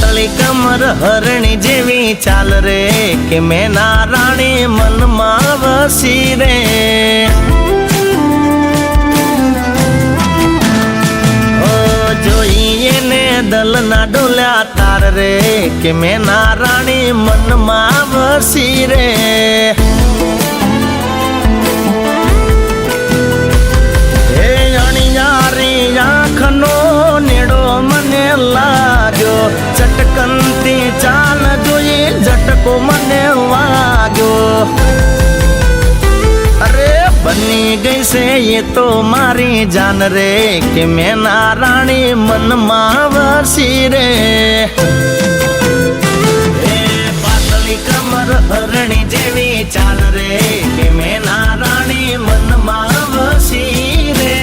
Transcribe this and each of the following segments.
પાતળી કમર હરણી જેવી ચાલ રે કે મેના રાણી મનમાં વસી રે જોઈએ ને દલના ડોલ્યા તાર રે કે મેના રાણી મનમાં વસી રે હે અણિયારી આંખનો નેડો મને લાગ્યો ચટકનતી ચાલ જોઈ ઝટકો મને વાગ્યો અરે બની ગઈ છે એ તો મારી જાન રે કે મેના રાણી મનમાં વસી રે પાતળી કમર હરણી જેવી ચાલ રે કે મેના રાણી મનમાં વસી રે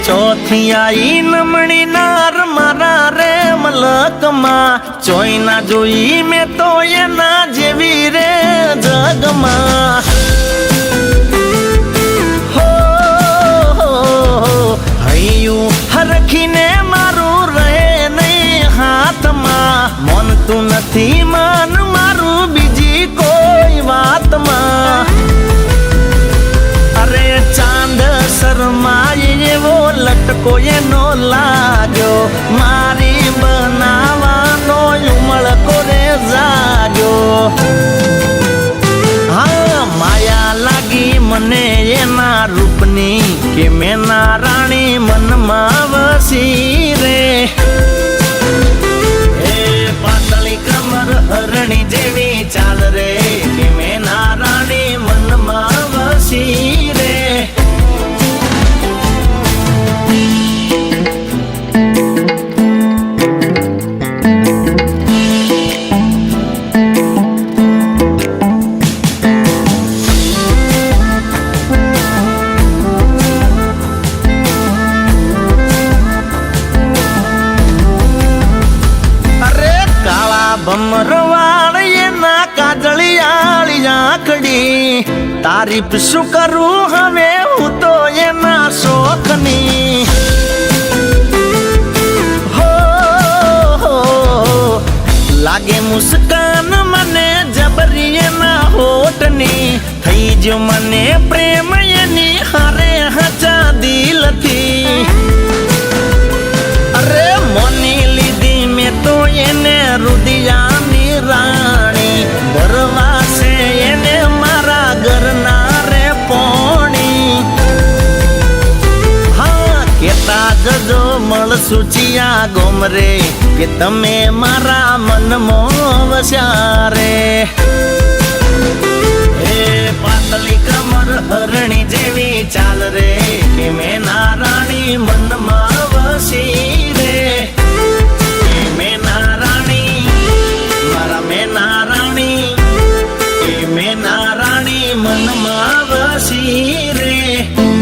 ચોથી આઈ નમણી નાર મારા રે મલકમાં ચોઈ ના જોઈ મેં તો એના જેવી રે જગમાં હો હૈયું હરખીને મારું રહે નહીં હાથમાં મનતું નથી મન મારું બીજી કોઈ વાતમાં અરે ચાંદ શરમાય એવો લટકો એનો લાગ્યો મારી બનાવાનો ઉમળકો રે જાગ્યો હા માયા લાગી મને એના રૂપની કે મેના રાણી મનમાં વસી રે પાતળી કમર હરણી જેવી ચાલ રે કે મેના રાણી મનમાં વસી રે ભમરવાળ એના કાજળિયાળી આંખડી તારીફ શું કરું હવે હું તો એના શોખની હો લાગે મુસ્કાન મને જબરી એના હોઠની થઈ જો મને પ્રેમ એની હારે હચા દિલથી અરે મોની લીધી મેં તો એને રુદિયાની રાણી ભરવા છે એને મારા ઘરના રે પોણી હા કેતા જજો મળશું ચિયા ગોમરે કે તમે મારા મનમાં વસ્યા રે પાતળી કમર હરણી જેવી ચાલ રે કે મેના રાણી મનમાં વસી રે મેના રાણી મારા મેના રાણી એ મેના રાણી મનમાં વસી રે